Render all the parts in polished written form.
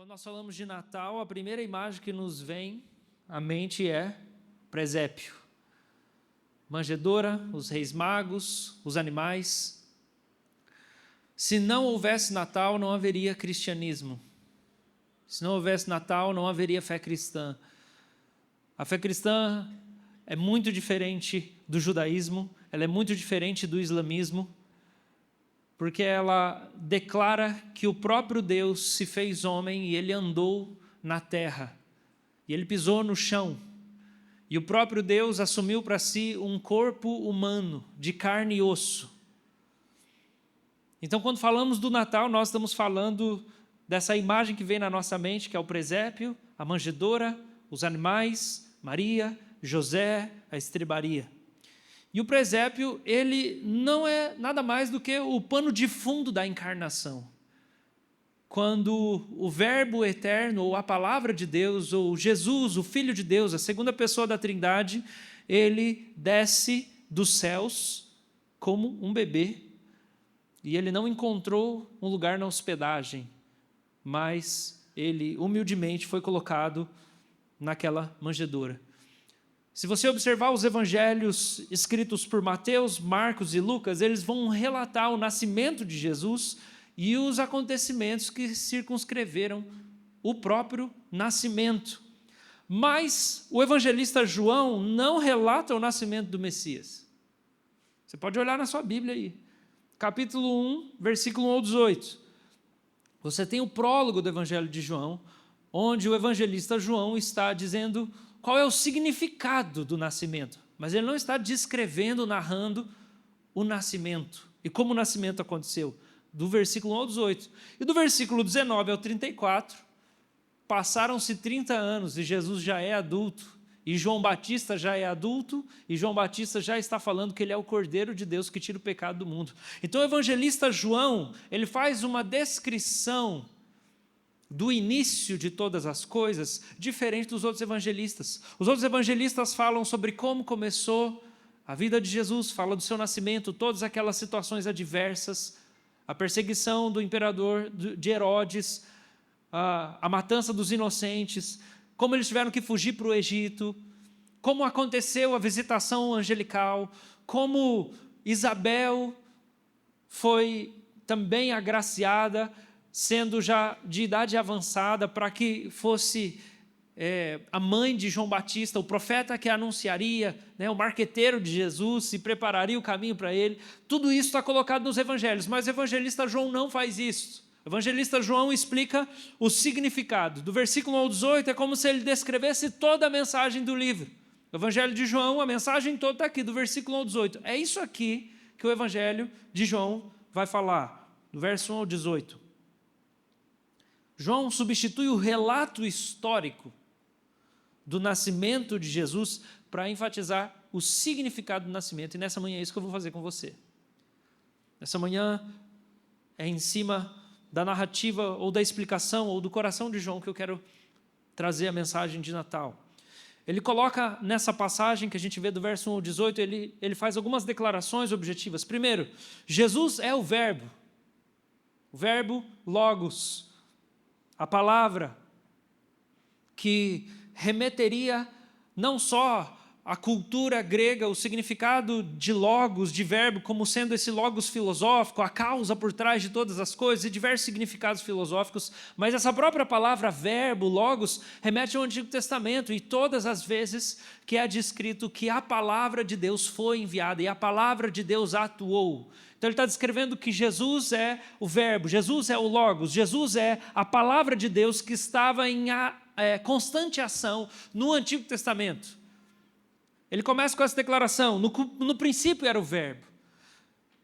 Quando nós falamos de Natal, a primeira imagem que nos vem à mente é presépio. Manjedoura, os reis magos, os animais. Se não houvesse Natal, não haveria cristianismo. Se não houvesse Natal, não haveria fé cristã. A fé cristã é muito diferente do judaísmo, ela é muito diferente do islamismo, porque ela declara que o próprio Deus se fez homem e ele andou na terra, e ele pisou no chão, e o próprio Deus assumiu para si um corpo humano, de carne e osso. Então, quando falamos do Natal, nós estamos falando dessa imagem que vem na nossa mente, que é o presépio, a manjedoura, os animais, Maria, José, a estrebaria. E o presépio, ele não é nada mais do que o pano de fundo da encarnação. Quando o Verbo eterno, ou a palavra de Deus, ou Jesus, o Filho de Deus, a segunda pessoa da Trindade, ele desce dos céus como um bebê, e ele não encontrou um lugar na hospedagem, mas ele humildemente foi colocado naquela manjedoura. Se você observar os evangelhos escritos por Mateus, Marcos e Lucas, eles vão relatar o nascimento de Jesus e os acontecimentos que circunscreveram o próprio nascimento. Mas o evangelista João não relata o nascimento do Messias. Você pode olhar na sua Bíblia aí. Capítulo 1, versículo 1 ao 18. Você tem o prólogo do evangelho de João, onde o evangelista João está dizendo qual é o significado do nascimento, mas ele não está descrevendo, narrando o nascimento e como o nascimento aconteceu, do versículo 1 ao 18. E do versículo 19 ao 34, passaram-se 30 anos e Jesus já é adulto, e João Batista já é adulto, e João Batista já está falando que ele é o Cordeiro de Deus que tira o pecado do mundo. Então o evangelista João, ele faz uma descrição do início de todas as coisas, diferente dos outros evangelistas. Os outros evangelistas falam sobre como começou a vida de Jesus, falam do seu nascimento, todas aquelas situações adversas, a perseguição do imperador de Herodes, a matança dos inocentes, como eles tiveram que fugir para o Egito, como aconteceu a visitação angelical, como Isabel foi também agraciada, sendo já de idade avançada, para que fosse a mãe de João Batista, o profeta que anunciaria, né, o marqueteiro de Jesus, e prepararia o caminho para ele. Tudo isso está colocado nos evangelhos, mas o evangelista João não faz isso. O evangelista João explica o significado. Do versículo 1 ao 18 é como se ele descrevesse toda a mensagem do livro. O evangelho de João, a mensagem toda está aqui, do versículo 1 ao 18. É isso aqui que o evangelho de João vai falar, do verso 1 ao 18. João substitui o relato histórico do nascimento de Jesus para enfatizar o significado do nascimento. E nessa manhã é isso que eu vou fazer com você. Nessa manhã é em cima da narrativa ou da explicação ou do coração de João que eu quero trazer a mensagem de Natal. Ele coloca nessa passagem que a gente vê do verso 1 ao 18, ele faz algumas declarações objetivas. Primeiro, Jesus é o verbo logos, a palavra que remeteria não só à cultura grega, o significado de logos, de verbo, como sendo esse logos filosófico, a causa por trás de todas as coisas, e diversos significados filosóficos, mas essa própria palavra verbo, logos, remete ao Antigo Testamento, e todas as vezes que é descrito que a palavra de Deus foi enviada, e a palavra de Deus atuou. Então ele está descrevendo que Jesus é o verbo, Jesus é o logos, Jesus é a palavra de Deus que estava em constante ação no Antigo Testamento. Ele começa com essa declaração, no princípio era o verbo.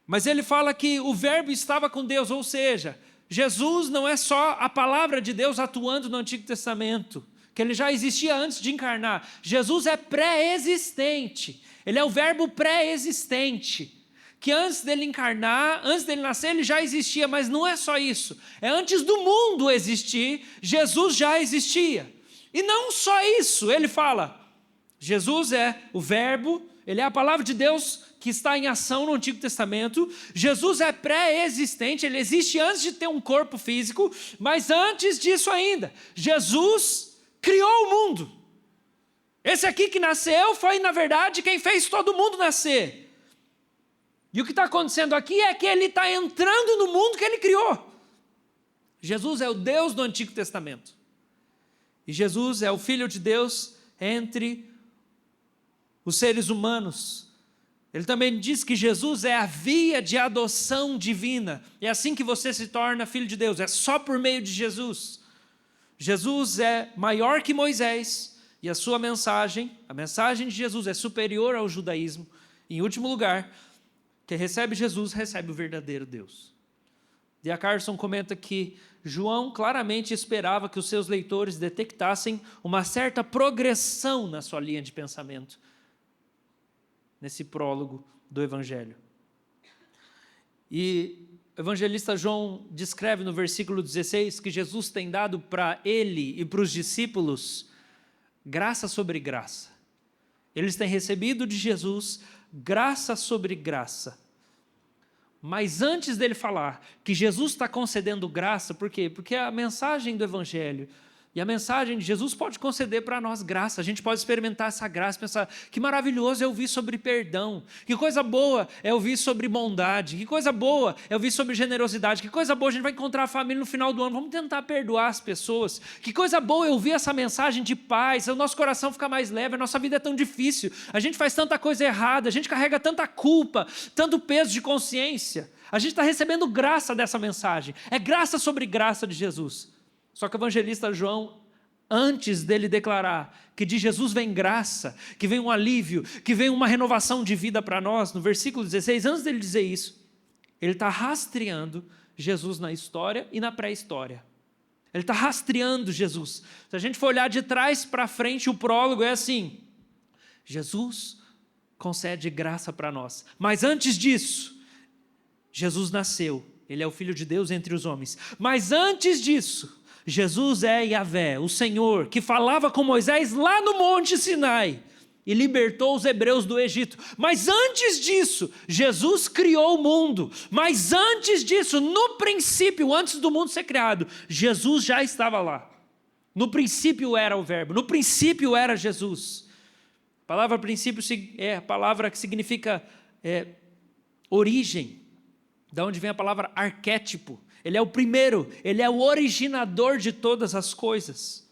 Mas ele fala que o verbo estava com Deus, ou seja, Jesus não é só a palavra de Deus atuando no Antigo Testamento, que ele já existia antes de encarnar. Jesus é pré-existente, ele é o verbo pré-existente, que antes dele encarnar, antes dele nascer, ele já existia, mas não é só isso. É antes do mundo existir, Jesus já existia. E não só isso, ele fala, Jesus é o verbo, ele é a palavra de Deus que está em ação no Antigo Testamento. Jesus é pré-existente, ele existe antes de ter um corpo físico, mas antes disso ainda, Jesus criou o mundo. Esse aqui que nasceu foi, na verdade, quem fez todo mundo nascer. E o que está acontecendo aqui é que ele está entrando no mundo que ele criou. Jesus é o Deus do Antigo Testamento. E Jesus é o Filho de Deus entre os seres humanos. Ele também diz que Jesus é a via de adoção divina. É assim que você se torna filho de Deus, é só por meio de Jesus. Jesus é maior que Moisés e a sua mensagem, a mensagem de Jesus é superior ao judaísmo. Em último lugar, quem recebe Jesus recebe o verdadeiro Deus. D.A. Carson comenta que João claramente esperava que os seus leitores detectassem uma certa progressão na sua linha de pensamento, nesse prólogo do Evangelho. E o evangelista João descreve no versículo 16 que Jesus tem dado para ele e para os discípulos graça sobre graça. Eles têm recebido de Jesus graça sobre graça. Mas antes dele falar que Jesus está concedendo graça, por quê? Porque a mensagem do Evangelho e a mensagem de Jesus pode conceder para nós graça. A gente pode experimentar essa graça, pensar que maravilhoso é ouvir sobre perdão, que coisa boa é ouvir sobre bondade, que coisa boa é ouvir sobre generosidade, que coisa boa a gente vai encontrar a família no final do ano, vamos tentar perdoar as pessoas, que coisa boa é ouvir essa mensagem de paz, o nosso coração fica mais leve, a nossa vida é tão difícil, a gente faz tanta coisa errada, a gente carrega tanta culpa, tanto peso de consciência, a gente está recebendo graça dessa mensagem, é graça sobre graça de Jesus. Só que o evangelista João, antes dele declarar que de Jesus vem graça, que vem um alívio, que vem uma renovação de vida para nós, no versículo 16, antes dele dizer isso, ele está rastreando Jesus na história e na pré-história. Ele está rastreando Jesus. Se a gente for olhar de trás para frente, o prólogo é assim: Jesus concede graça para nós. Mas antes disso, Jesus nasceu. Ele é o Filho de Deus entre os homens. Mas antes disso, Jesus é Yahvé, o Senhor, que falava com Moisés lá no Monte Sinai e libertou os hebreus do Egito. Mas antes disso, Jesus criou o mundo. Mas antes disso, no princípio, antes do mundo ser criado, Jesus já estava lá. No princípio era o Verbo, no princípio era Jesus. A palavra princípio é a palavra que significa origem, da onde vem a palavra arquétipo. Ele é o primeiro, ele é o originador de todas as coisas.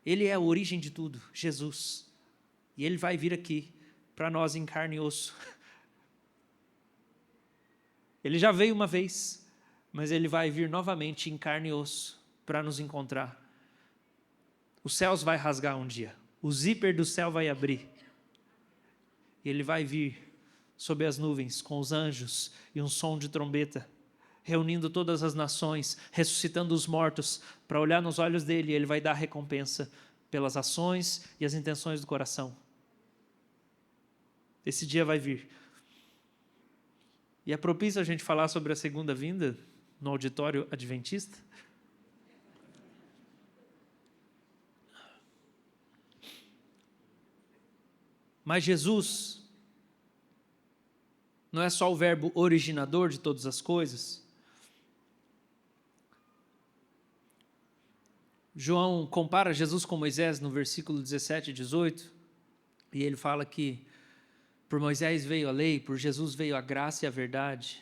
Ele é a origem de tudo, Jesus. E ele vai vir aqui para nós em carne e osso. Ele já veio uma vez, mas ele vai vir novamente em carne e osso para nos encontrar. Os céus vai rasgar um dia, o zíper do céu vai abrir. E ele vai vir sob as nuvens, com os anjos e um som de trombeta, reunindo todas as nações, ressuscitando os mortos, para olhar nos olhos dele, e ele vai dar recompensa pelas ações e as intenções do coração. Esse dia vai vir. E é propício a gente falar sobre a segunda vinda no auditório adventista? Mas Jesus não é só o verbo originador de todas as coisas. João compara Jesus com Moisés no versículo 17 e 18, e ele fala que por Moisés veio a lei, por Jesus veio a graça e a verdade.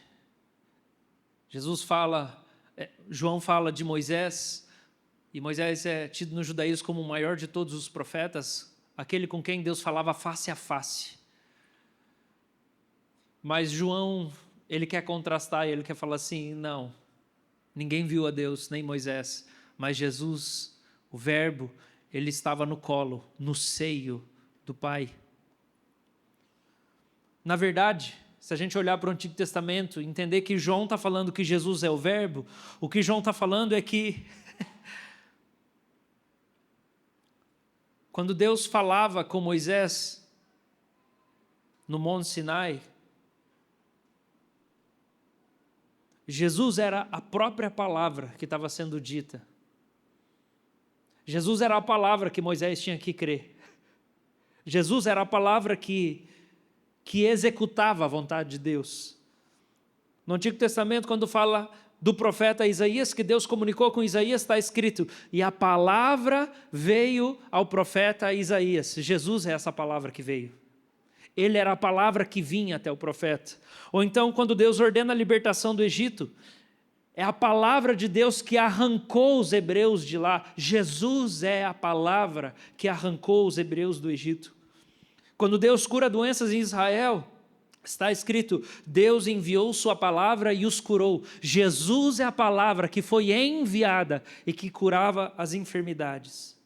João fala de Moisés, e Moisés é tido no judaísmo como o maior de todos os profetas, aquele com quem Deus falava face a face. Mas João, ele quer contrastar, ele quer falar assim, não, ninguém viu a Deus, nem Moisés, mas Jesus, o Verbo, ele estava no colo, no seio do Pai. Na verdade, se a gente olhar para o Antigo Testamento, entender que João está falando que Jesus é o Verbo, o que João está falando é que quando Deus falava com Moisés no Monte Sinai, Jesus era a própria palavra que estava sendo dita. Jesus era a palavra que Moisés tinha que crer. Jesus era a palavra que que executava a vontade de Deus. No Antigo Testamento, quando fala do profeta Isaías, que Deus comunicou com Isaías, está escrito: e a palavra veio ao profeta Isaías. Jesus é essa palavra que veio. Ele era a palavra que vinha até o profeta. Ou então, quando Deus ordena a libertação do Egito, é a palavra de Deus que arrancou os hebreus de lá. Jesus é a palavra que arrancou os hebreus do Egito. Quando Deus cura doenças em Israel, está escrito: Deus enviou sua palavra e os curou. Jesus é a palavra que foi enviada e que curava as enfermidades.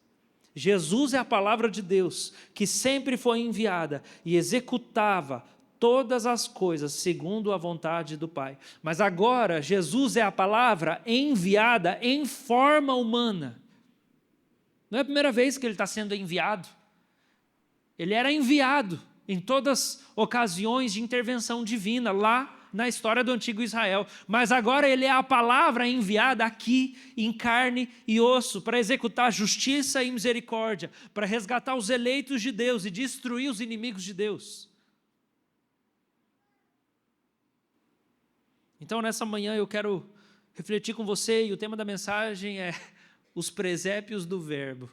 Jesus é a palavra de Deus que sempre foi enviada e executava todas as coisas segundo a vontade do Pai. Mas agora Jesus é a palavra enviada em forma humana. Não é a primeira vez que ele está sendo enviado. Ele era enviado em todas as ocasiões de intervenção divina lá na história do antigo Israel. Mas agora ele é a palavra enviada aqui em carne e osso para executar justiça e misericórdia, para resgatar os eleitos de Deus e destruir os inimigos de Deus. Então, nessa manhã eu quero refletir com você, e o tema da mensagem é os presépios do verbo.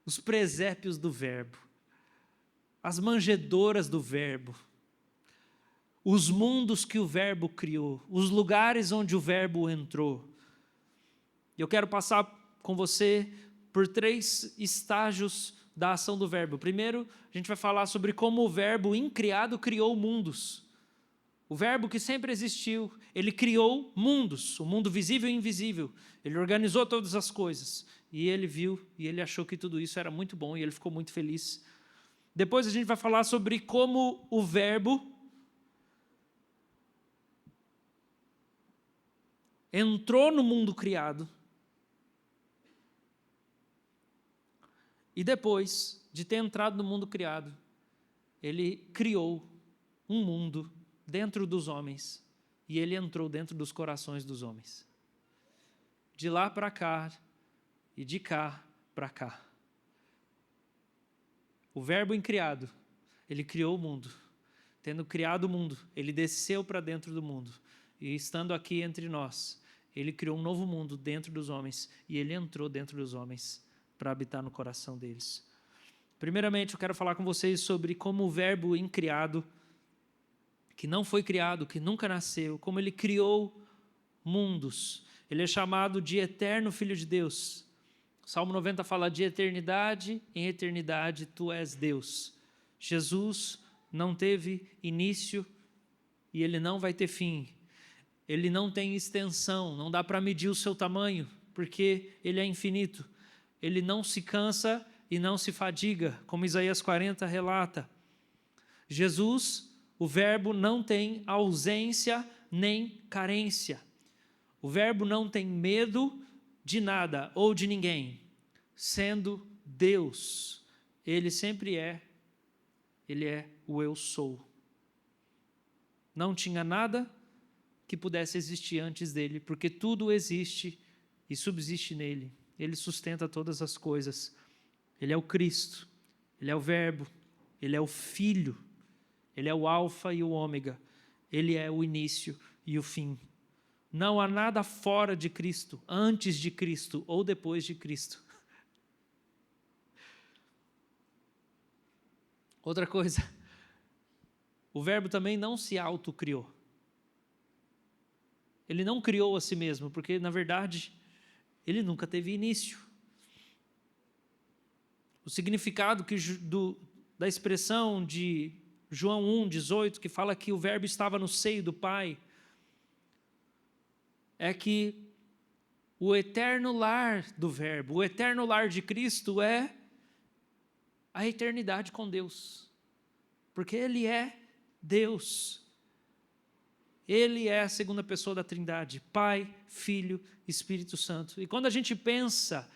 Os presépios do verbo. As manjedoras do verbo. Os mundos que o verbo criou. Os lugares onde o verbo entrou. Eu quero passar com você por 3 estágios da ação do verbo. Primeiro, a gente vai falar sobre como o verbo incriado criou mundos. O verbo que sempre existiu, ele criou mundos, o mundo visível e invisível. Ele organizou todas as coisas. E ele viu, e ele achou que tudo isso era muito bom, e ele ficou muito feliz. Depois a gente vai falar sobre como o verbo entrou no mundo criado. E depois de ter entrado no mundo criado, ele criou um mundo dentro dos homens, e ele entrou dentro dos corações dos homens. De lá para cá, e de cá para cá. O verbo incriado, ele criou o mundo. Tendo criado o mundo, ele desceu para dentro do mundo. E estando aqui entre nós, ele criou um novo mundo dentro dos homens, e ele entrou dentro dos homens para habitar no coração deles. Primeiramente, eu quero falar com vocês sobre como o verbo incriado, que não foi criado, que nunca nasceu, como ele criou mundos. Ele é chamado de eterno Filho de Deus. O Salmo 90 fala: de eternidade em eternidade tu és Deus. Jesus não teve início e ele não vai ter fim. Ele não tem extensão, não dá para medir o seu tamanho, porque ele é infinito. Ele não se cansa e não se fadiga, como Isaías 40 relata. Jesus, o verbo, não tem ausência nem carência. O verbo não tem medo de nada ou de ninguém. Sendo Deus, ele sempre é, ele é o eu sou. Não tinha nada que pudesse existir antes dele, porque tudo existe e subsiste nele. Ele sustenta todas as coisas. Ele é o Cristo, ele é o verbo, ele é o Filho. Ele é o alfa e o ômega. Ele é o início e o fim. Não há nada fora de Cristo, antes de Cristo ou depois de Cristo. Outra coisa, o verbo também não se autocriou. Ele não criou a si mesmo, porque, na verdade, ele nunca teve início. O significado da expressão de João 1,18, que fala que o verbo estava no seio do Pai, é que o eterno lar do verbo, o eterno lar de Cristo é a eternidade com Deus, porque ele é Deus. Ele é a segunda pessoa da Trindade, Pai, Filho, Espírito Santo. E quando a gente pensa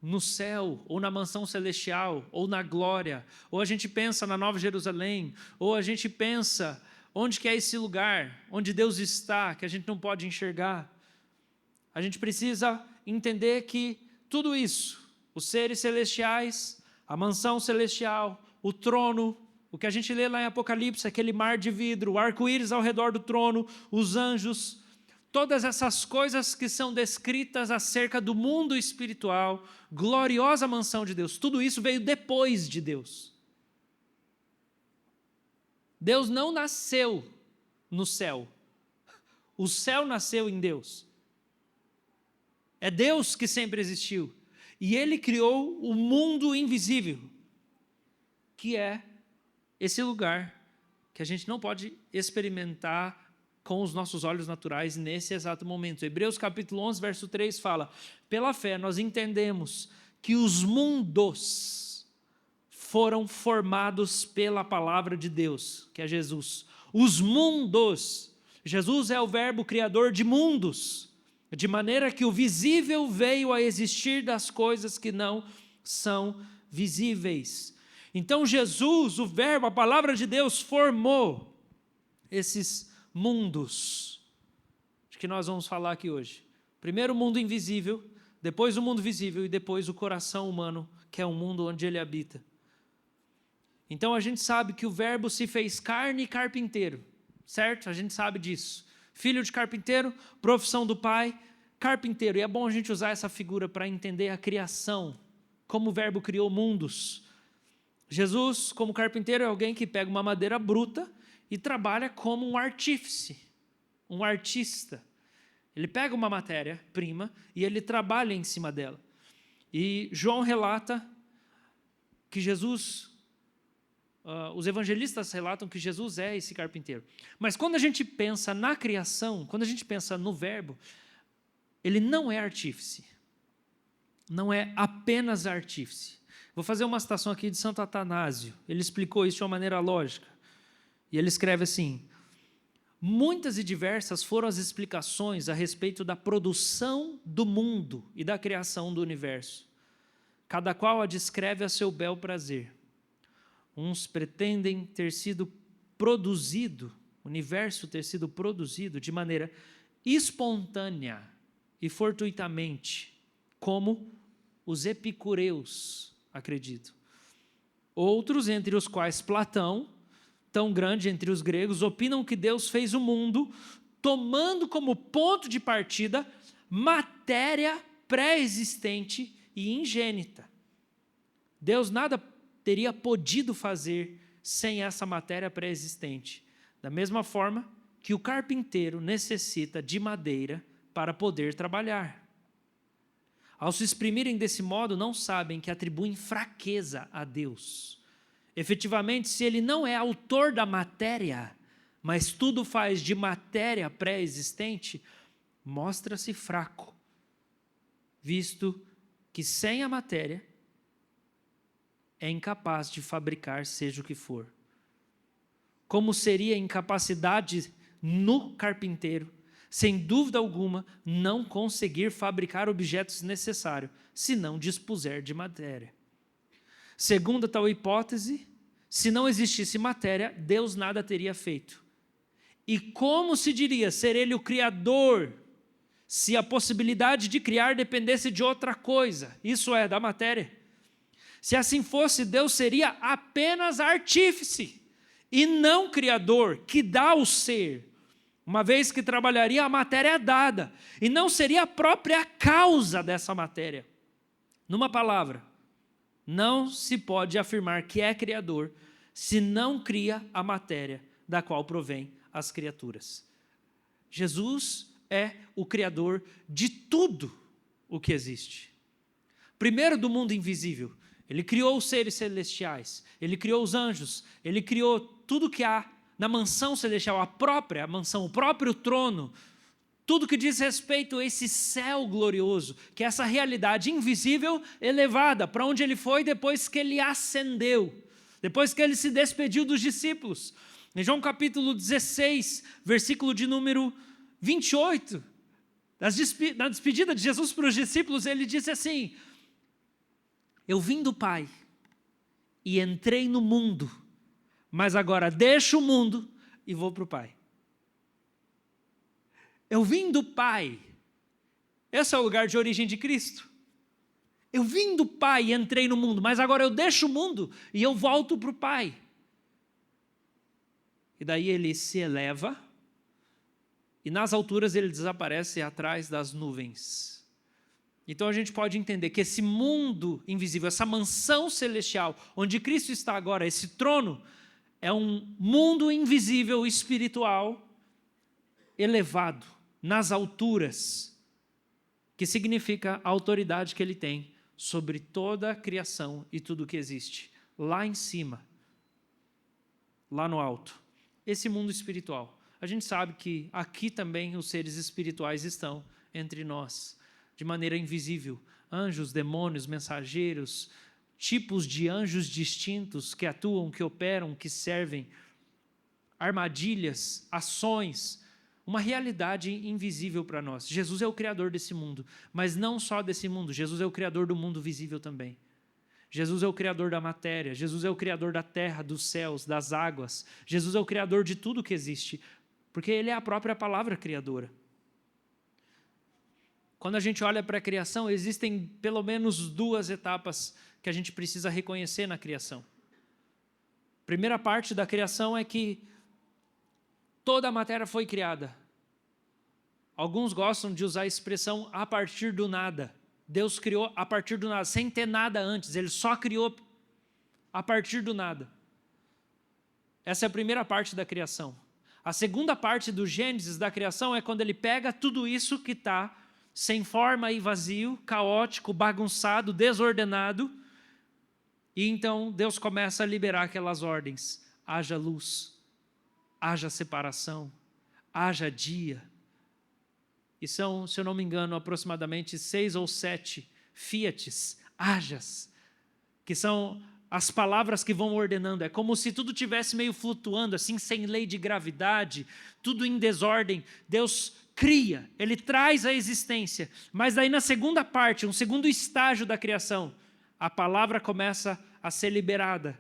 no céu, ou na mansão celestial, ou na glória, ou a gente pensa na Nova Jerusalém, ou a gente pensa onde que é esse lugar, onde Deus está, que a gente não pode enxergar, a gente precisa entender que tudo isso, os seres celestiais, a mansão celestial, o trono, o que a gente lê lá em Apocalipse, aquele mar de vidro, o arco-íris ao redor do trono, os anjos, todas essas coisas que são descritas acerca do mundo espiritual, gloriosa mansão de Deus, tudo isso veio depois de Deus. Deus não nasceu no céu, o céu nasceu em Deus. É Deus que sempre existiu, e Ele criou o mundo invisível, que é esse lugar que a gente não pode experimentar com os nossos olhos naturais nesse exato momento. Hebreus capítulo 11, verso 3 fala: pela fé nós entendemos que os mundos foram formados pela palavra de Deus, que é Jesus. Os mundos. Jesus é o verbo criador de mundos, de maneira que o visível veio a existir das coisas que não são visíveis. Então Jesus, o verbo, a palavra de Deus, formou esses mundos de que nós vamos falar aqui hoje. Primeiro o mundo invisível, depois o mundo visível e depois o coração humano, que é o mundo onde ele habita. Então a gente sabe que o verbo se fez carne e carpinteiro, certo? A gente sabe disso. Filho de carpinteiro, profissão do pai, carpinteiro. E é bom a gente usar essa figura para entender a criação, como o verbo criou mundos. Jesus, como carpinteiro, é alguém que pega uma madeira bruta e trabalha como um artífice, um artista. Ele pega uma matéria-prima e ele trabalha em cima dela. E João relata que Jesus, os evangelistas relatam que Jesus é esse carpinteiro. Mas quando a gente pensa na criação, quando a gente pensa no verbo, ele não é artífice. Não é apenas artífice. Vou fazer uma citação aqui de Santo Atanásio. Ele explicou isso de uma maneira lógica. E ele escreve assim: muitas e diversas foram as explicações a respeito da produção do mundo e da criação do universo. Cada qual a descreve a seu bel prazer. Uns pretendem ter sido produzido, o universo ter sido produzido de maneira espontânea e fortuitamente, como os epicureus acredito. Outros, entre os quais Platão, tão grande entre os gregos, opinam que Deus fez o mundo tomando como ponto de partida matéria pré-existente e ingênita. Deus nada teria podido fazer sem essa matéria pré-existente. Da mesma forma que o carpinteiro necessita de madeira para poder trabalhar. Ao se exprimirem desse modo, não sabem que atribuem fraqueza a Deus. Efetivamente, se Ele não é autor da matéria, mas tudo faz de matéria pré-existente, mostra-se fraco, visto que sem a matéria é incapaz de fabricar seja o que for. Como seria a incapacidade no carpinteiro, sem dúvida alguma, não conseguir fabricar objetos necessários, se não dispuser de matéria. Segundo tal hipótese, se não existisse matéria, Deus nada teria feito. E como se diria ser Ele o Criador, se a possibilidade de criar dependesse de outra coisa, isso é, da matéria? Se assim fosse, Deus seria apenas artífice, e não Criador, que dá o ser, uma vez que trabalharia a matéria dada, e não seria a própria causa dessa matéria. Numa palavra, não se pode afirmar que é criador se não cria a matéria da qual provém as criaturas. Jesus é o criador de tudo o que existe. Primeiro do mundo invisível, Ele criou os seres celestiais, Ele criou os anjos, Ele criou tudo que há na mansão celestial, a própria mansão, o próprio trono, tudo que diz respeito a esse céu glorioso, que é essa realidade invisível elevada, para onde Ele foi depois que Ele ascendeu, depois que Ele se despediu dos discípulos. Em João capítulo 16, versículo de número 28, na despedida de Jesus para os discípulos, Ele disse assim: eu vim do Pai e entrei no mundo, mas agora deixo o mundo e vou para o Pai. Eu vim do Pai. Esse é o lugar de origem de Cristo. Eu vim do Pai e entrei no mundo, mas agora eu deixo o mundo e eu volto para o Pai. e daí ele se eleva, e nas alturas ele desaparece atrás das nuvens. Então a gente pode entender que esse mundo invisível, essa mansão celestial, onde Cristo está agora, esse trono, é um mundo invisível espiritual elevado nas alturas, que significa a autoridade que ele tem sobre toda a criação e tudo que existe, lá em cima, lá no alto. Esse mundo espiritual. A gente sabe que aqui também os seres espirituais estão entre nós, de maneira invisível. Anjos, demônios, mensageiros, tipos de anjos distintos que atuam, que operam, que servem, armadilhas, ações, uma realidade invisível para nós. Jesus é o criador desse mundo, mas não só desse mundo, Jesus é o criador do mundo visível também. Jesus é o criador da matéria, Jesus é o criador da terra, dos céus, das águas. Jesus é o criador de tudo que existe, porque ele é a própria palavra criadora. Quando a gente olha para a criação, existem pelo menos duas etapas que a gente precisa reconhecer na criação. A primeira parte da criação é que toda a matéria foi criada. Alguns gostam de usar a expressão a partir do nada. Deus criou a partir do nada, sem ter nada antes. Ele só criou a partir do nada. Essa é a primeira parte da criação. A segunda parte do Gênesis da criação é quando ele pega tudo isso que está sem forma e vazio, caótico, bagunçado, desordenado, e então Deus começa a liberar aquelas ordens. Haja luz, haja separação, haja dia. E são, se eu não me engano, aproximadamente 6 ou 7 fiates, hajas, que são as palavras que vão ordenando. É como se tudo tivesse meio flutuando, assim, sem lei de gravidade, tudo em desordem. Deus cria, Ele traz a existência. Mas aí na segunda parte, um segundo estágio da criação, a palavra começa a ser liberada.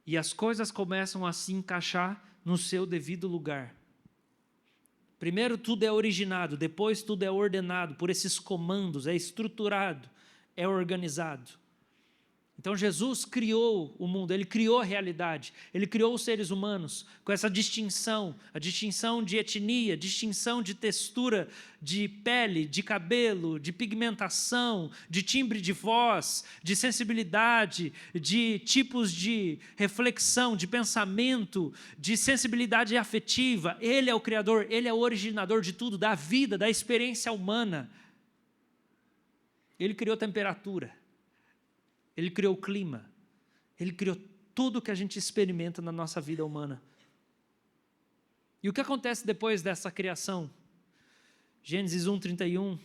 E as coisas começam a se encaixar no seu devido lugar. Primeiro tudo é originado, depois tudo é ordenado por esses comandos, é estruturado, é organizado. Então Jesus criou o mundo, Ele criou a realidade, Ele criou os seres humanos com essa distinção, a distinção de etnia, distinção de textura de pele, de cabelo, de pigmentação, de timbre de voz, de sensibilidade, de tipos de reflexão, de pensamento, de sensibilidade afetiva. Ele é o Criador, Ele é o originador de tudo, da vida, da experiência humana. Ele criou temperatura. Ele criou o clima, Ele criou tudo que a gente experimenta na nossa vida humana. E o que acontece depois dessa criação? Gênesis 1:31,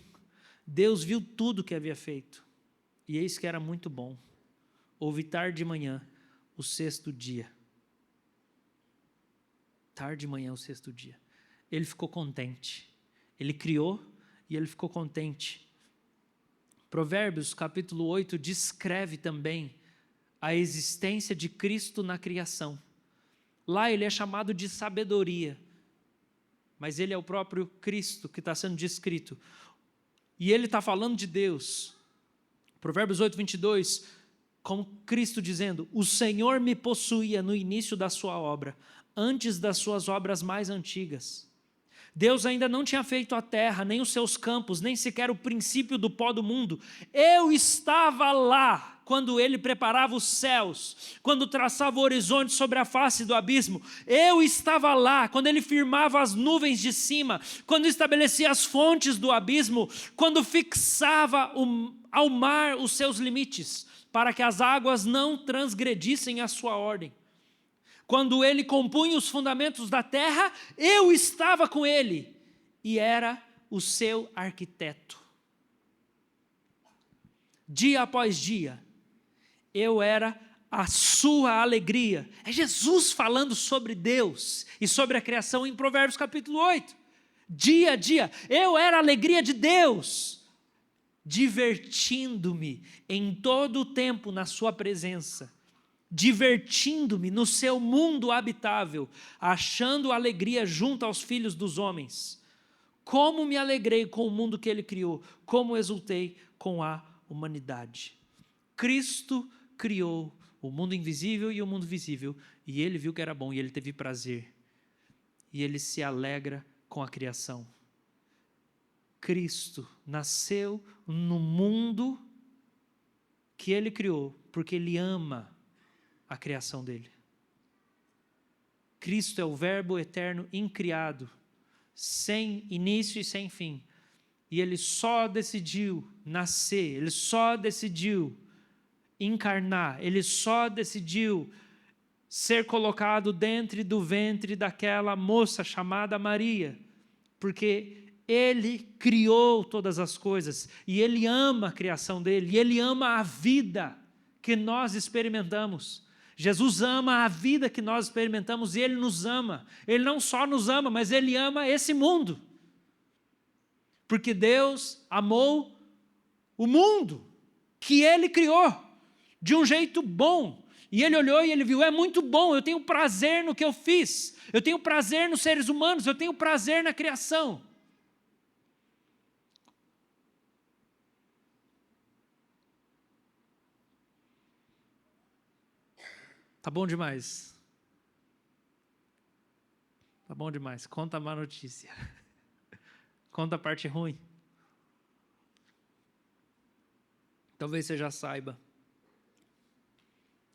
Deus viu tudo que havia feito, e eis que era muito bom. Houve tarde de manhã, o sexto dia. Tarde de manhã, o sexto dia. Ele ficou contente. Ele criou e Ele ficou contente. Provérbios capítulo 8 descreve também a existência de Cristo na criação. Lá ele é chamado de sabedoria, mas ele é o próprio Cristo que está sendo descrito. E ele está falando de Deus. Provérbios 8:22, como Cristo dizendo: o Senhor me possuía no início da sua obra, antes das suas obras mais antigas. Deus ainda não tinha feito a terra, nem os seus campos, nem sequer o princípio do pó do mundo. Eu estava lá quando Ele preparava os céus, quando traçava o horizonte sobre a face do abismo. Eu estava lá quando Ele firmava as nuvens de cima, quando estabelecia as fontes do abismo, quando fixava ao mar os seus limites, para que as águas não transgredissem a sua ordem. Quando Ele compunha os fundamentos da terra, eu estava com Ele e era o seu arquiteto. Dia após dia, eu era a sua alegria. É Jesus falando sobre Deus e sobre a criação em Provérbios capítulo 8. Dia a dia, eu era a alegria de Deus, divertindo-me em todo o tempo na sua presença. Divertindo-me no seu mundo habitável, achando alegria junto aos filhos dos homens. Como me alegrei com o mundo que Ele criou, como exultei com a humanidade. Cristo criou o mundo invisível e o mundo visível, e ele viu que era bom, e ele teve prazer. E ele se alegra com a criação. Cristo nasceu no mundo que ele criou, porque ele ama a criação dele. Cristo é o Verbo eterno incriado, sem início e sem fim. E ele só decidiu nascer, ele só decidiu encarnar, ele só decidiu ser colocado dentro do ventre daquela moça chamada Maria, porque ele criou todas as coisas, e ele ama a criação dele, e ele ama a vida que nós experimentamos. Jesus ama a vida que nós experimentamos, e ele nos ama. Ele não só nos ama, mas ele ama esse mundo. Porque Deus amou o mundo que ele criou de um jeito bom. E ele olhou e ele viu, é muito bom, eu tenho prazer no que eu fiz. Eu tenho prazer nos seres humanos, eu tenho prazer na criação. Tá bom demais. Tá bom demais. Conta a má notícia. Conta a parte ruim. Talvez você já saiba.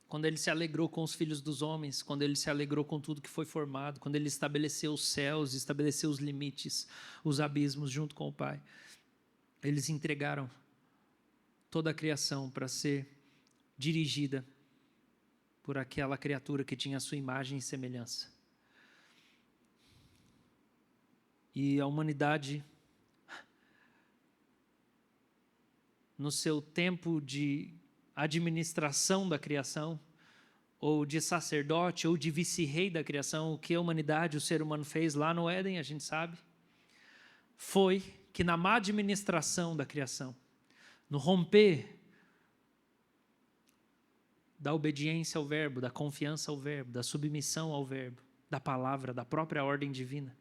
Quando ele se alegrou com os filhos dos homens, quando ele se alegrou com tudo que foi formado, quando ele estabeleceu os céus, estabeleceu os limites, os abismos junto com o Pai, eles entregaram toda a criação para ser dirigida por aquela criatura que tinha a sua imagem e semelhança. E a humanidade, no seu tempo de administração da criação, ou de sacerdote, ou de vice-rei da criação, o que a humanidade, o ser humano fez lá no Éden, a gente sabe, foi que na má administração da criação, no romper da obediência ao verbo, da confiança ao verbo, da submissão ao verbo, da palavra, da própria ordem divina,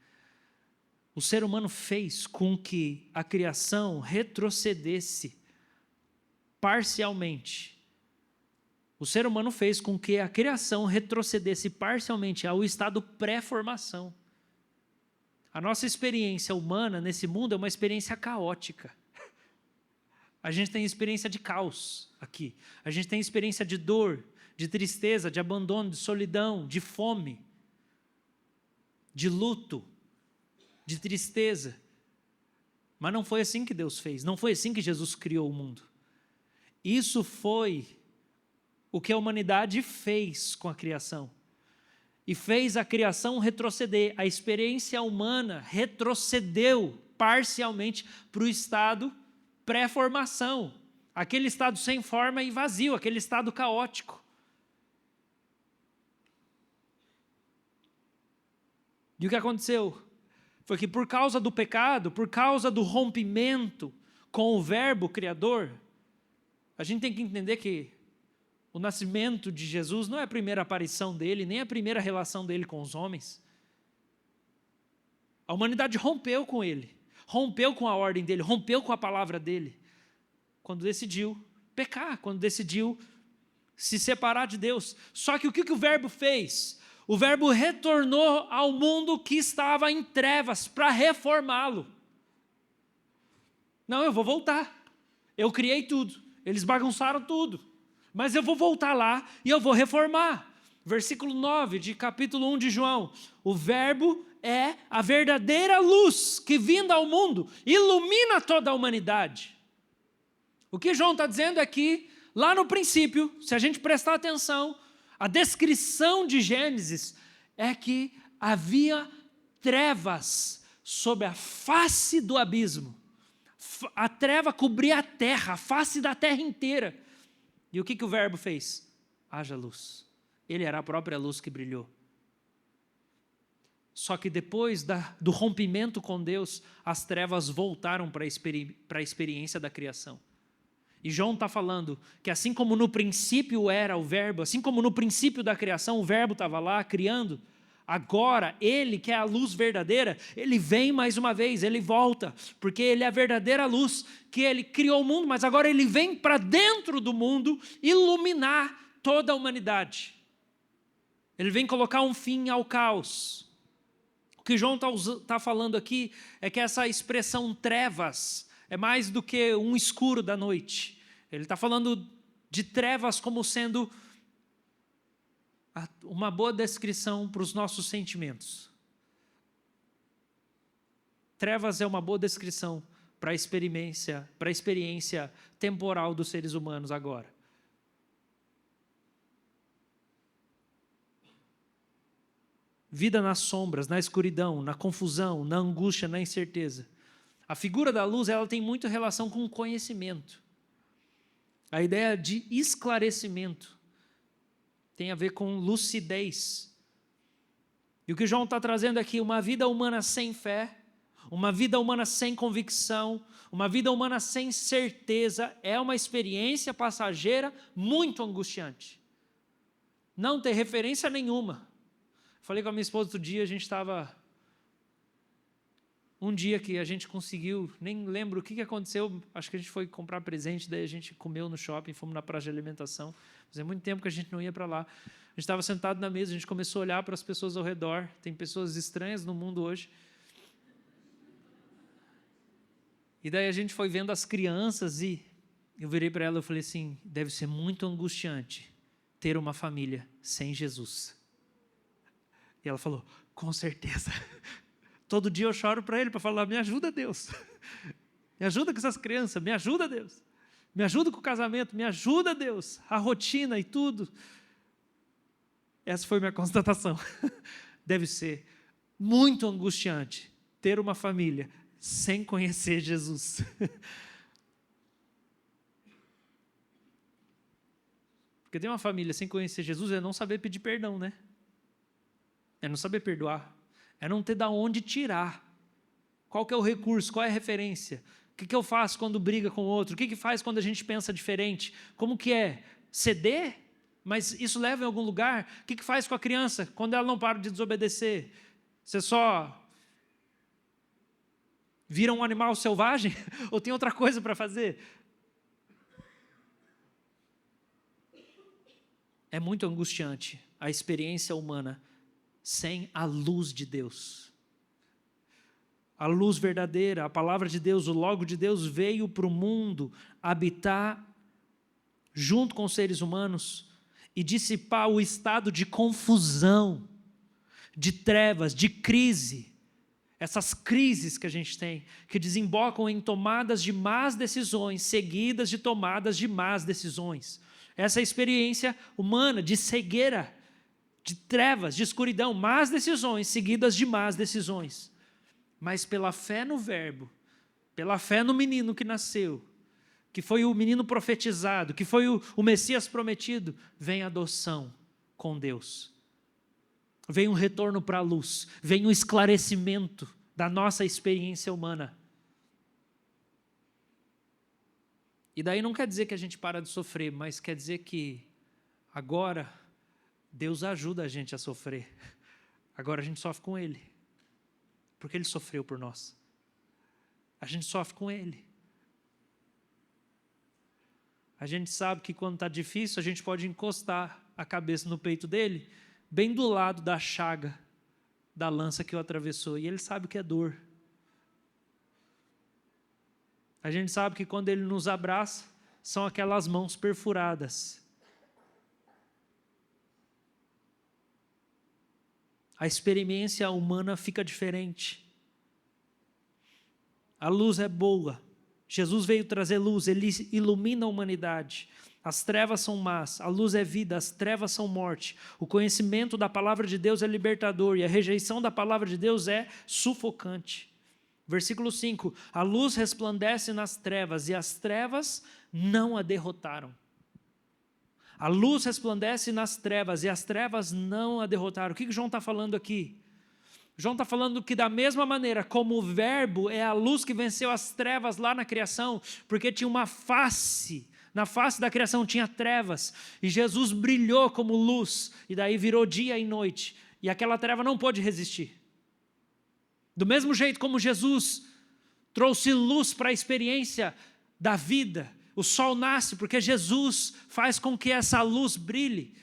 o ser humano fez com que a criação retrocedesse parcialmente. O ser humano fez com que a criação retrocedesse parcialmente ao estado pré-formação. A nossa experiência humana nesse mundo é uma experiência caótica. A gente tem experiência de caos aqui. A gente tem experiência de dor, de tristeza, de abandono, de solidão, de fome, de luto, de tristeza. Mas não foi assim que Deus fez. Não foi assim que Jesus criou o mundo. Isso foi o que a humanidade fez com a criação. E fez a criação retroceder. A experiência humana retrocedeu parcialmente para o estado pré-formação. Aquele estado sem forma e vazio, aquele estado caótico. E o que aconteceu? Foi que por causa do pecado, por causa do rompimento com o verbo criador, a gente tem que entender que o nascimento de Jesus não é a primeira aparição dele, nem a primeira relação dele com os homens. A humanidade rompeu com ele, rompeu com a ordem dele, rompeu com a palavra dele, quando decidiu pecar, quando decidiu se separar de Deus. Só que o que o verbo fez? O verbo retornou ao mundo que estava em trevas para reformá-lo. Não, eu vou voltar. Eu criei tudo. Eles bagunçaram tudo. Mas eu vou voltar lá e eu vou reformar. Versículo 9 de capítulo 1 de João. O verbo é a verdadeira luz que vinda ao mundo ilumina toda a humanidade. O que João está dizendo é que lá no princípio, se a gente prestar atenção, a descrição de Gênesis é que havia trevas sobre a face do abismo. A treva cobria a terra, a face da terra inteira. E o que o verbo fez? Haja luz. Ele era a própria luz que brilhou. Só que depois do rompimento com Deus, as trevas voltaram para a experiência da criação. E João está falando que assim como no princípio era o verbo, assim como no princípio da criação o verbo estava lá criando, agora ele, que é a luz verdadeira, ele vem mais uma vez, ele volta, porque ele é a verdadeira luz, que ele criou o mundo, mas agora ele vem para dentro do mundo iluminar toda a humanidade. Ele vem colocar um fim ao caos. O que João está falando aqui é que essa expressão trevas é mais do que um escuro da noite. Ele está falando de trevas como sendo uma boa descrição para os nossos sentimentos. Trevas é uma boa descrição para a experiência temporal dos seres humanos agora. Vida nas sombras, na escuridão, na confusão, na angústia, na incerteza. A figura da luz, ela tem muito relação com o conhecimento. A ideia de esclarecimento tem a ver com lucidez. E o que João está trazendo aqui, uma vida humana sem fé, uma vida humana sem convicção, uma vida humana sem certeza, é uma experiência passageira muito angustiante. Não tem referência nenhuma. Falei com a minha esposa outro dia, a gente estava... Um dia que a gente conseguiu, nem lembro o que aconteceu, acho que a gente foi comprar presente, daí a gente comeu no shopping, fomos na praça de alimentação. Fazia muito tempo que a gente não ia para lá. A gente estava sentado na mesa, a gente começou a olhar para as pessoas ao redor. Tem pessoas estranhas no mundo hoje. E daí a gente foi vendo as crianças e eu virei para ela e falei assim, deve ser muito angustiante ter uma família sem Jesus. E ela falou, com certeza. Todo dia eu choro para ele, para falar, me ajuda, Deus. Me ajuda com essas crianças, me ajuda, Deus. Me ajuda com o casamento, me ajuda, Deus. A rotina e tudo. Essa foi minha constatação. Deve ser muito angustiante ter uma família sem conhecer Jesus. Porque ter uma família sem conhecer Jesus é não saber pedir perdão, né? É não saber perdoar. É não ter de onde tirar. Qual que é o recurso? Qual é a referência? O que eu faço quando briga com o outro? O que faz quando a gente pensa diferente? Como que é? Ceder? Mas isso leva em algum lugar? O que faz com a criança quando ela não para de desobedecer? Você só vira um animal selvagem? Ou tem outra coisa para fazer? É muito angustiante a experiência humana sem a luz de Deus. A luz verdadeira, a palavra de Deus, o Logo de Deus veio para o mundo habitar junto com os seres humanos e dissipar o estado de confusão, de trevas, de crise. Essas crises que a gente tem, que desembocam em tomadas de más decisões, seguidas de tomadas de más decisões. Essa experiência humana de cegueira, de trevas, de escuridão, más decisões seguidas de más decisões. Mas pela fé no Verbo, pela fé no menino que nasceu, que foi o menino profetizado, que foi o Messias prometido, vem a adoção com Deus. Vem um retorno para a luz, vem um esclarecimento da nossa experiência humana. E daí não quer dizer que a gente para de sofrer, mas quer dizer que agora Deus ajuda a gente a sofrer. Agora a gente sofre com Ele. Porque Ele sofreu por nós. A gente sofre com Ele. A gente sabe que quando está difícil, a gente pode encostar a cabeça no peito dele, bem do lado da chaga, da lança que o atravessou. E Ele sabe o que é dor. A gente sabe que quando Ele nos abraça, são aquelas mãos perfuradas. A experiência humana fica diferente. A luz é boa. Jesus veio trazer luz, Ele ilumina a humanidade. As trevas são más, a luz é vida, as trevas são morte. O conhecimento da palavra de Deus é libertador e a rejeição da palavra de Deus é sufocante. Versículo 5, a luz resplandece nas trevas e as trevas não a derrotaram. A luz resplandece nas trevas e as trevas não a derrotaram. O que João está falando aqui? João está falando que da mesma maneira como o Verbo é a luz que venceu as trevas lá na criação, porque tinha uma face, na face da criação tinha trevas, e Jesus brilhou como luz, e daí virou dia e noite, e aquela treva não pôde resistir. Do mesmo jeito como Jesus trouxe luz para a experiência da vida, O sol nasce porque Jesus faz com que essa luz brilhe.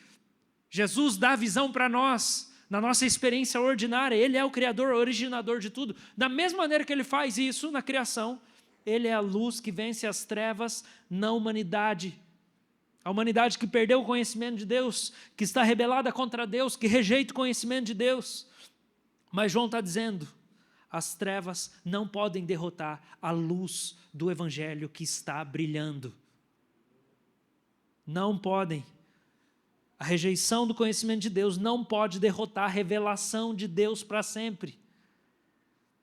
Jesus dá visão para nós, na nossa experiência ordinária. Ele é o Criador, originador de tudo. Da mesma maneira que Ele faz isso na criação, Ele é a luz que vence as trevas na humanidade. A humanidade que perdeu o conhecimento de Deus, que está rebelada contra Deus, que rejeita o conhecimento de Deus. Mas João está dizendo, as trevas não podem derrotar a luz do Evangelho que está brilhando. Não podem. A rejeição do conhecimento de Deus não pode derrotar a revelação de Deus para sempre.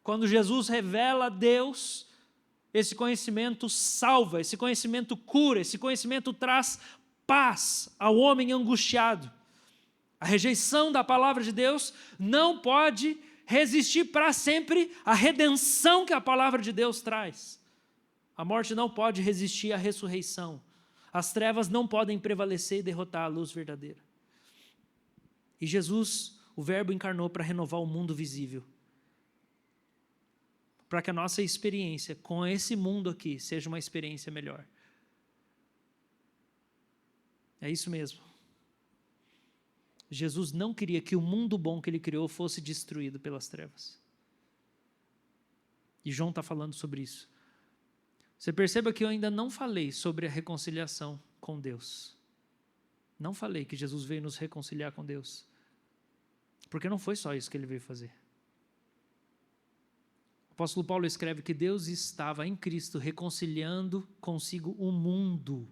Quando Jesus revela Deus, esse conhecimento salva, esse conhecimento cura, esse conhecimento traz paz ao homem angustiado. A rejeição da palavra de Deus não pode resistir para sempre à redenção que a palavra de Deus traz. A morte não pode resistir à ressurreição. As trevas não podem prevalecer e derrotar a luz verdadeira. E Jesus, o Verbo, encarnou para renovar o mundo visível. Para que a nossa experiência com esse mundo aqui seja uma experiência melhor. É isso mesmo. Jesus não queria que o mundo bom que Ele criou fosse destruído pelas trevas. E João está falando sobre isso. Você perceba que eu ainda não falei sobre a reconciliação com Deus. Não falei que Jesus veio nos reconciliar com Deus. Porque não foi só isso que Ele veio fazer. O apóstolo Paulo escreve que Deus estava em Cristo reconciliando consigo o mundo.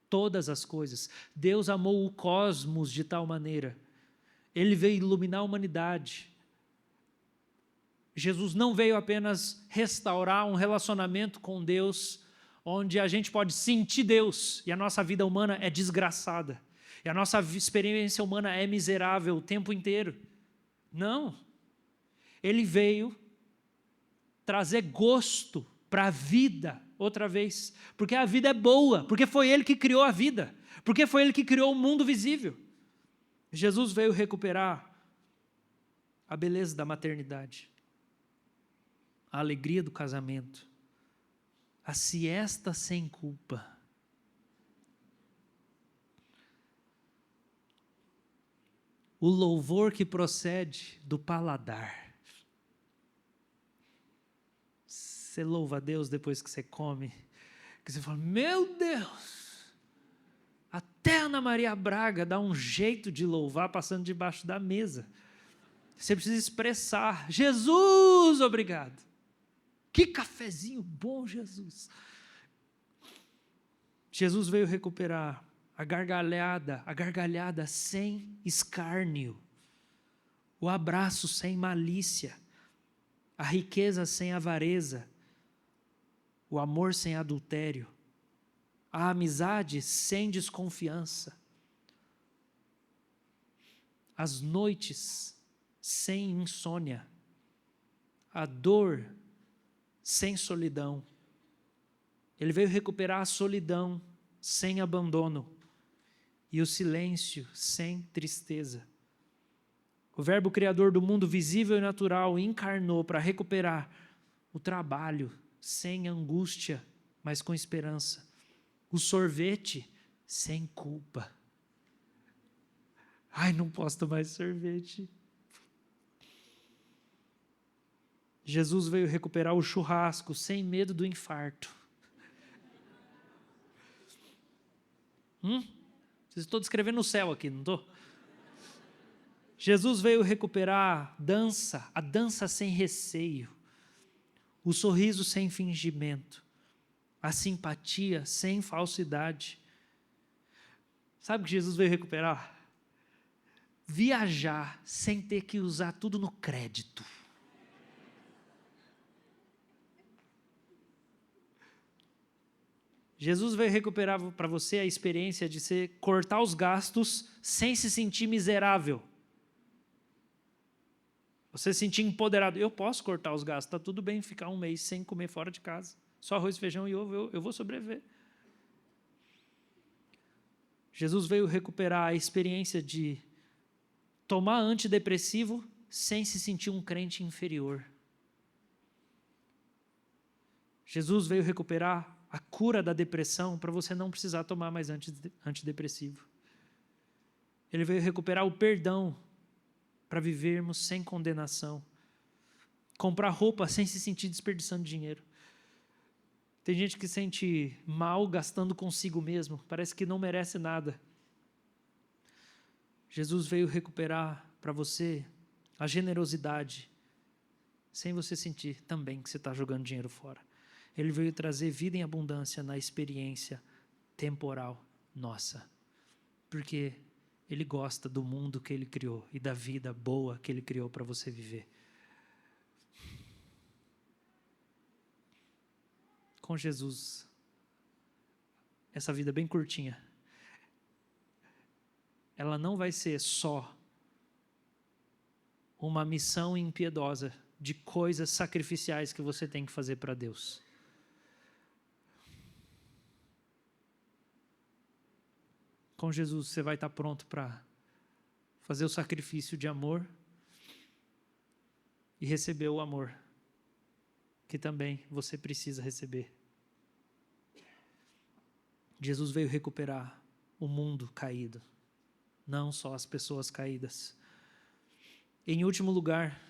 Todas as coisas. Deus amou o cosmos de tal maneira. Ele veio iluminar a humanidade. Jesus não veio apenas restaurar um relacionamento com Deus, onde a gente pode sentir Deus, e a nossa vida humana é desgraçada, e a nossa experiência humana é miserável o tempo inteiro. Não. Ele veio trazer gosto para a vida, outra vez, porque a vida é boa, porque foi Ele que criou a vida, porque foi Ele que criou o mundo visível. Jesus veio recuperar a beleza da maternidade, a alegria do casamento, a siesta sem culpa, o louvor que procede do paladar. Você louva a Deus depois que você come, que você fala, meu Deus, até Ana Maria Braga dá um jeito de louvar passando debaixo da mesa. Você precisa expressar, Jesus, obrigado. Que cafezinho bom, Jesus. Jesus veio recuperar a gargalhada sem escárnio, o abraço sem malícia, a riqueza sem avareza, o amor sem adultério, a amizade sem desconfiança, as noites sem insônia, a dor sem solidão. Ele veio recuperar a solidão sem abandono e o silêncio sem tristeza. O Verbo Criador do mundo visível e natural encarnou para recuperar o trabalho sem angústia, mas com esperança. O sorvete sem culpa. Ai, não posso tomar esse sorvete. Jesus veio recuperar o churrasco sem medo do infarto. Vocês estão descrevendo o céu aqui, não estou? Jesus veio recuperar a dança sem receio, o sorriso sem fingimento, a simpatia sem falsidade. Sabe o que Jesus veio recuperar? Viajar sem ter que usar tudo no crédito. Jesus veio recuperar para você a experiência de você cortar os gastos sem se sentir miserável. Você se sentir empoderado. Eu posso cortar os gastos, está tudo bem ficar um mês sem comer fora de casa. Só arroz, feijão e ovo, eu vou sobreviver. Jesus veio recuperar a experiência de tomar antidepressivo sem se sentir um crente inferior. Jesus veio recuperar a cura da depressão para você não precisar tomar mais antidepressivo. Ele veio recuperar o perdão para vivermos sem condenação. Comprar roupa sem se sentir desperdiçando dinheiro. Tem gente que se sente mal gastando consigo mesmo, parece que não merece nada. Jesus veio recuperar para você a generosidade, sem você sentir também que você está jogando dinheiro fora. Ele veio trazer vida em abundância na experiência temporal nossa, porque Ele gosta do mundo que Ele criou e da vida boa que Ele criou para você viver. Com Jesus, essa vida bem curtinha, ela não vai ser só uma missão impiedosa de coisas sacrificiais que você tem que fazer para Deus. Com Jesus você vai estar pronto para fazer o sacrifício de amor e receber o amor que também você precisa receber. Jesus veio recuperar o mundo caído, não só as pessoas caídas. Em último lugar,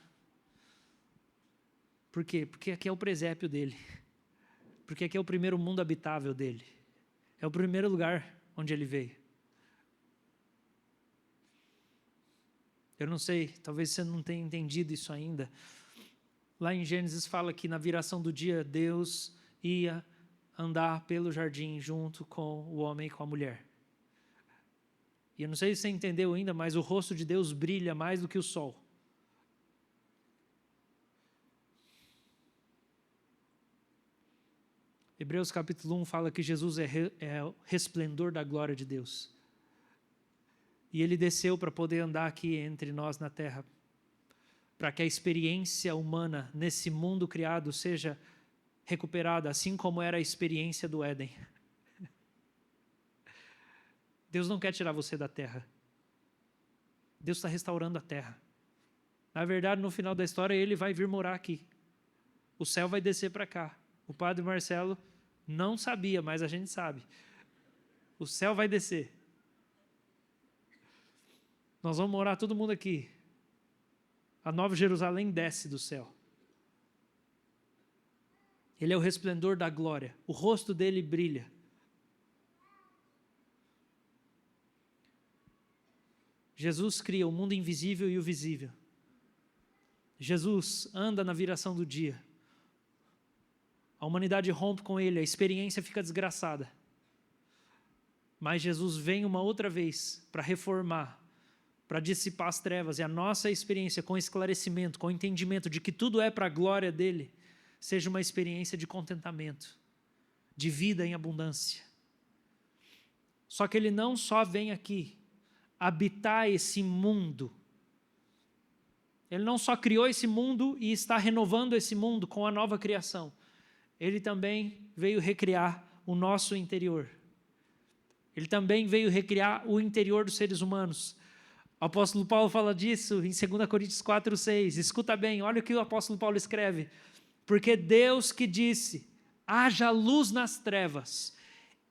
por quê? Porque aqui é o presépio dele. Porque aqui é o primeiro mundo habitável dele. É o primeiro lugar onde ele veio. Eu não sei, talvez você não tenha entendido isso ainda. Lá em Gênesis fala que na viração do dia, Deus ia andar pelo jardim junto com o homem e com a mulher. E eu não sei se você entendeu ainda, mas o rosto de Deus brilha mais do que o sol. Hebreus capítulo 1 fala que Jesus é o resplendor da glória de Deus. E Ele desceu para poder andar aqui entre nós na terra, para que a experiência humana nesse mundo criado seja recuperada, assim como era a experiência do Éden. Deus não quer tirar você da terra. Deus está restaurando a terra. Na verdade, no final da história, Ele vai vir morar aqui. O céu vai descer para cá. O padre Marcelo não sabia, mas a gente sabe. O céu vai descer. Nós vamos morar todo mundo aqui. A Nova Jerusalém desce do céu. Ele é o resplendor da glória. O rosto dele brilha. Jesus cria o mundo invisível e o visível. Jesus anda na viração do dia. A humanidade rompe com ele, a experiência fica desgraçada. Mas Jesus vem uma outra vez para reformar, para dissipar as trevas, e a nossa experiência com esclarecimento, com entendimento de que tudo é para a glória dele, seja uma experiência de contentamento, de vida em abundância. Só que ele não só vem aqui habitar esse mundo, ele não só criou esse mundo e está renovando esse mundo com a nova criação, ele também veio recriar o nosso interior. Ele também veio recriar o interior dos seres humanos. O apóstolo Paulo fala disso em 2 Coríntios 4:6. Escuta bem, olha o que o apóstolo Paulo escreve. Porque Deus que disse, haja luz nas trevas,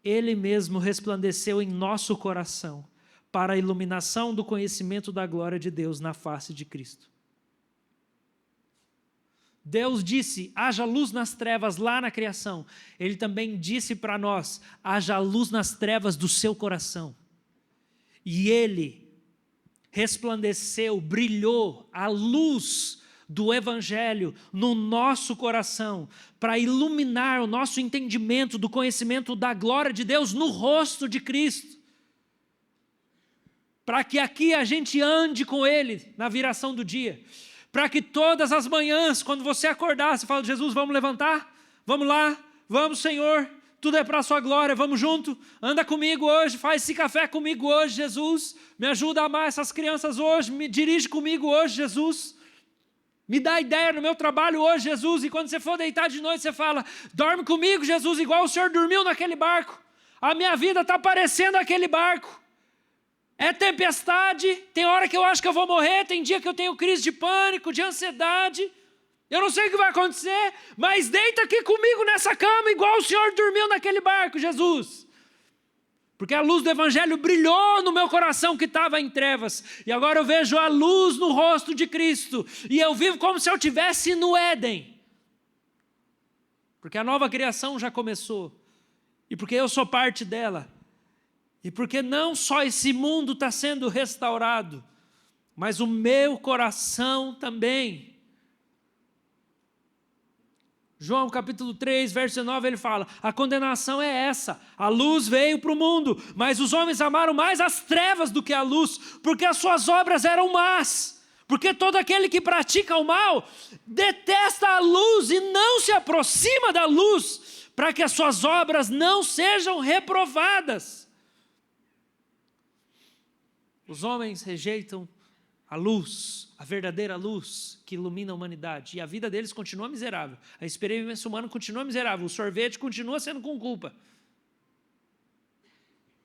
Ele mesmo resplandeceu em nosso coração, para a iluminação do conhecimento da glória de Deus na face de Cristo. Deus disse, haja luz nas trevas lá na criação. Ele também disse para nós, haja luz nas trevas do seu coração. E Ele resplandeceu, brilhou a luz do Evangelho no nosso coração, para iluminar o nosso entendimento do conhecimento da glória de Deus no rosto de Cristo. Para que aqui a gente ande com Ele na viração do dia. Para que todas as manhãs, quando você acordar, você fala, Jesus, vamos levantar? Vamos lá, vamos Senhor, tudo é para a sua glória, vamos junto, anda comigo hoje, faz esse café comigo hoje, Jesus, me ajuda a amar essas crianças hoje, me dirige comigo hoje, Jesus, me dá ideia no meu trabalho hoje, Jesus, e quando você for deitar de noite, você fala, dorme comigo, Jesus, igual o Senhor dormiu naquele barco, a minha vida está parecendo aquele barco. É tempestade, tem hora que eu acho que eu vou morrer, tem dia que eu tenho crise de pânico, de ansiedade. Eu não sei o que vai acontecer, mas deita aqui comigo nessa cama, igual o Senhor dormiu naquele barco, Jesus. Porque a luz do Evangelho brilhou no meu coração que estava em trevas. E agora eu vejo a luz no rosto de Cristo. E eu vivo como se eu estivesse no Éden. Porque a nova criação já começou. E porque eu sou parte dela. E porque não só esse mundo está sendo restaurado, mas o meu coração também. João capítulo 3, verso 9, ele fala: a condenação é essa, a luz veio para o mundo, mas os homens amaram mais as trevas do que a luz, porque as suas obras eram más. Porque todo aquele que pratica o mal detesta a luz e não se aproxima da luz, para que as suas obras não sejam reprovadas. Os homens rejeitam a luz, a verdadeira luz que ilumina a humanidade. E a vida deles continua miserável. A experiência humana continua miserável. O sorvete continua sendo com culpa.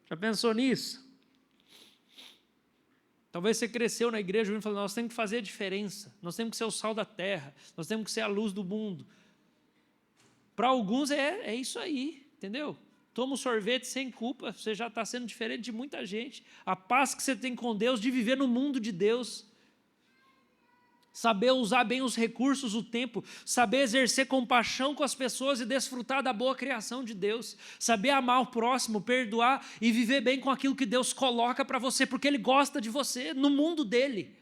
Já pensou nisso? Talvez você cresceu na igreja e falou: nós temos que fazer a diferença. Nós temos que ser o sal da terra. Nós temos que ser a luz do mundo. Para alguns é isso aí, entendeu? Toma um sorvete sem culpa, você já está sendo diferente de muita gente. A paz que você tem com Deus, de viver no mundo de Deus. Saber usar bem os recursos, o tempo. Saber exercer compaixão com as pessoas e desfrutar da boa criação de Deus. Saber amar o próximo, perdoar e viver bem com aquilo que Deus coloca para você, porque Ele gosta de você, no mundo dEle.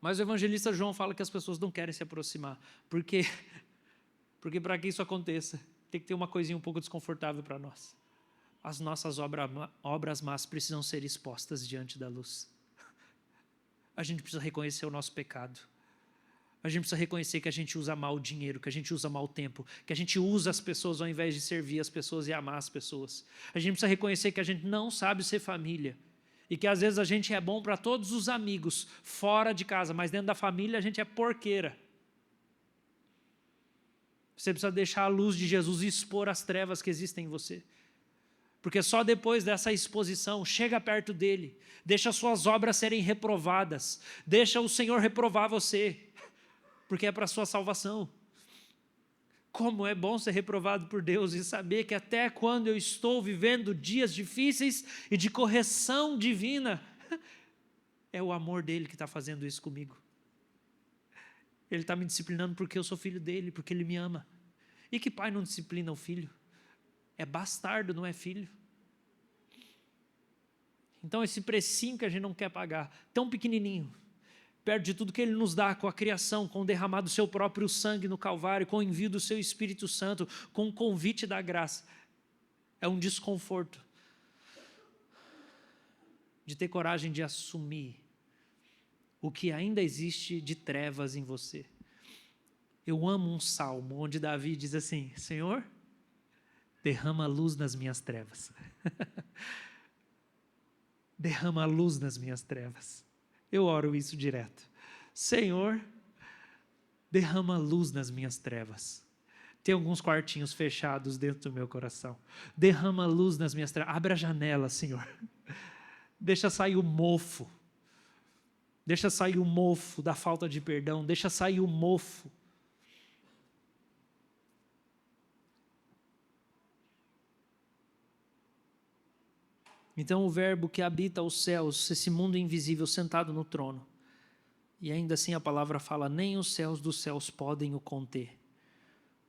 Mas o evangelista João fala que as pessoas não querem se aproximar, porque para que isso aconteça, tem que ter uma coisinha um pouco desconfortável para nós. As nossas obras más precisam ser expostas diante da luz. A gente precisa reconhecer o nosso pecado. A gente precisa reconhecer que a gente usa mal o dinheiro, que a gente usa mal o tempo, que a gente usa as pessoas ao invés de servir as pessoas e amar as pessoas. A gente precisa reconhecer que a gente não sabe ser família. E que às vezes a gente é bom para todos os amigos, fora de casa, mas dentro da família a gente é porqueira. Você precisa deixar a luz de Jesus expor as trevas que existem em você. Porque só depois dessa exposição, chega perto dele, deixa suas obras serem reprovadas, deixa o Senhor reprovar você, porque é para a sua salvação. Como é bom ser reprovado por Deus e saber que até quando eu estou vivendo dias difíceis e de correção divina, é o amor dele que está fazendo isso comigo. Ele está me disciplinando porque eu sou filho dele, porque ele me ama. E que pai não disciplina o filho? É bastardo, não é filho. Então esse precinho que a gente não quer pagar, tão pequenininho, perto de tudo que Ele nos dá, com a criação, com o derramado do seu próprio sangue no Calvário, com o envio do seu Espírito Santo, com o convite da graça, é um desconforto de ter coragem de assumir o que ainda existe de trevas em você. Eu amo um salmo onde Davi diz assim: Senhor, derrama luz nas minhas trevas. Derrama luz nas minhas trevas. Eu oro isso direto. Senhor, derrama luz nas minhas trevas. Tem alguns quartinhos fechados dentro do meu coração. Derrama luz nas minhas trevas. Abre a janela, Senhor. Deixa sair o mofo. Deixa sair o mofo da falta de perdão. Deixa sair o mofo. Então o verbo que habita os céus, esse mundo invisível sentado no trono, e ainda assim a palavra fala: nem os céus dos céus podem o conter.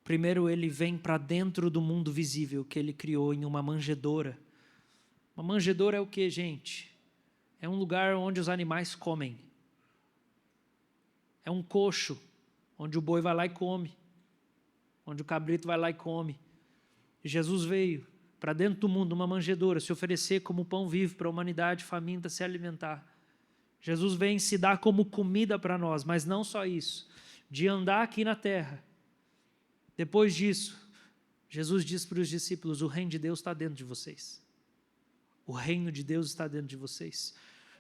Primeiro ele vem para dentro do mundo visível que ele criou em uma manjedoura. Uma manjedoura é o que, gente? É um lugar onde os animais comem. É um coxo, onde o boi vai lá e come, onde o cabrito vai lá e come. E Jesus veio para dentro do mundo, uma manjedoura, se oferecer como pão vivo para a humanidade faminta se alimentar. Jesus vem se dar como comida para nós, mas não só isso, de andar aqui na terra. Depois disso, Jesus diz para os discípulos: o reino de Deus está dentro de vocês. O reino de Deus está dentro de vocês.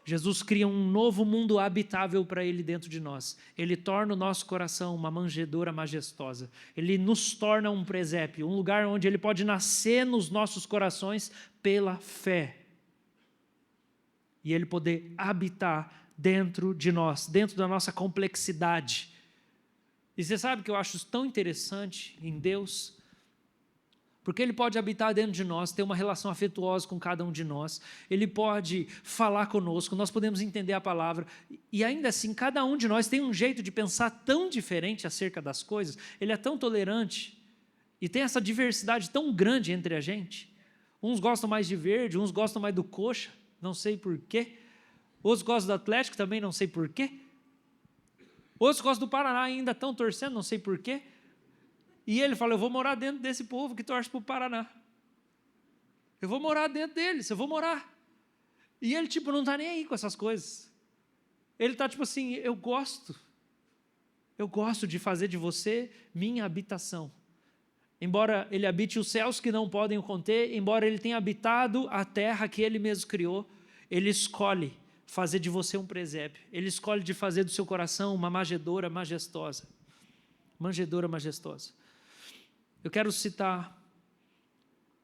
Jesus cria um novo mundo habitável para Ele dentro de nós. Ele torna o nosso coração uma manjedoura majestosa. Ele nos torna um presépio, um lugar onde Ele pode nascer nos nossos corações pela fé. E Ele poder habitar dentro de nós, dentro da nossa complexidade. E você sabe que eu acho isso tão interessante em Deus? Porque Ele pode habitar dentro de nós, ter uma relação afetuosa com cada um de nós, Ele pode falar conosco, nós podemos entender a palavra, e ainda assim, cada um de nós tem um jeito de pensar tão diferente acerca das coisas, Ele é tão tolerante, e tem essa diversidade tão grande entre a gente. Uns gostam mais de verde, uns gostam mais do coxa, não sei porquê, outros gostam do Atlético, também não sei porquê, outros gostam do Paraná, ainda estão torcendo, não sei porquê. E ele fala, eu vou morar dentro desse povo que torce para o Paraná. Eu vou morar dentro deles, eu vou morar. E ele, não está nem aí com essas coisas. Ele está assim, eu gosto de fazer de você minha habitação. Embora ele habite os céus que não podem o conter, embora ele tenha habitado a terra que ele mesmo criou, ele escolhe fazer de você um presépio. Ele escolhe de fazer do seu coração uma manjedoura majestosa. Manjedoura majestosa. Eu quero citar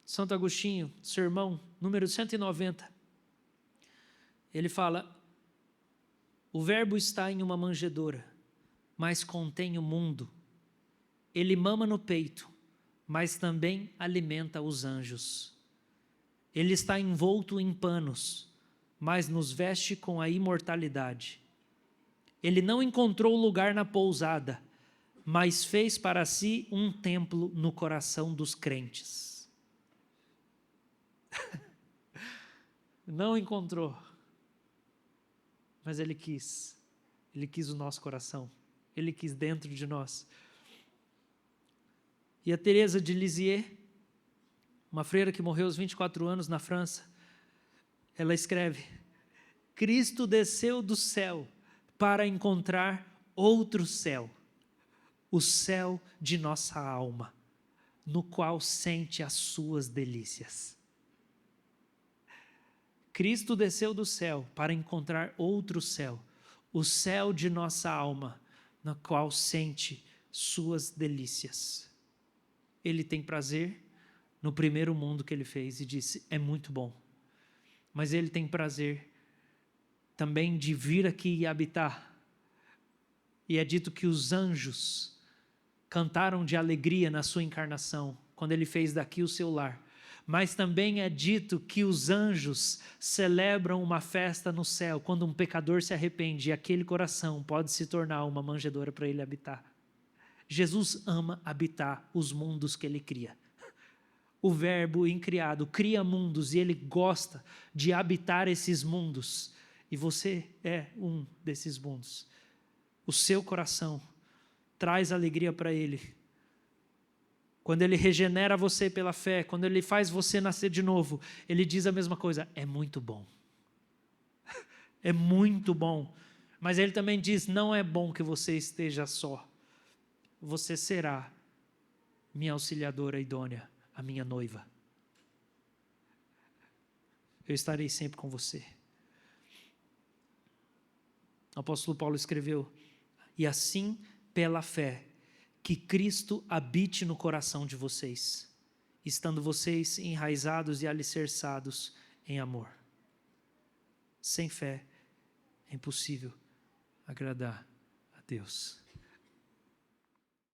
Santo Agostinho, sermão número 190. Ele fala, o verbo está em uma manjedoura, mas contém o mundo. Ele mama no peito, mas também alimenta os anjos. Ele está envolto em panos, mas nos veste com a imortalidade. Ele não encontrou lugar na pousada, mas fez para si um templo no coração dos crentes. Não encontrou, mas Ele quis o nosso coração, Ele quis dentro de nós. E a Teresa de Lisieux, uma freira que morreu aos 24 anos na França, ela escreve, Cristo desceu do céu para encontrar outro céu, o céu de nossa alma, no qual sente as suas delícias. Cristo desceu do céu para encontrar outro céu, o céu de nossa alma, no qual sente suas delícias. Ele tem prazer no primeiro mundo que Ele fez e disse, é muito bom. Mas Ele tem prazer também de vir aqui e habitar. E é dito que os anjos cantaram de alegria na sua encarnação, quando Ele fez daqui o seu lar. Mas também é dito que os anjos celebram uma festa no céu, quando um pecador se arrepende, e aquele coração pode se tornar uma manjedoura para ele habitar. Jesus ama habitar os mundos que Ele cria. O verbo incriado cria mundos e Ele gosta de habitar esses mundos. E você é um desses mundos. O seu coração traz alegria para Ele. Quando Ele regenera você pela fé, quando Ele faz você nascer de novo, Ele diz a mesma coisa, é muito bom. É muito bom. Mas Ele também diz, não é bom que você esteja só. Você será minha auxiliadora idônea, a minha noiva. Eu estarei sempre com você. O apóstolo Paulo escreveu, e assim, pela fé, que Cristo habite no coração de vocês, estando vocês enraizados e alicerçados em amor. Sem fé é impossível agradar a Deus.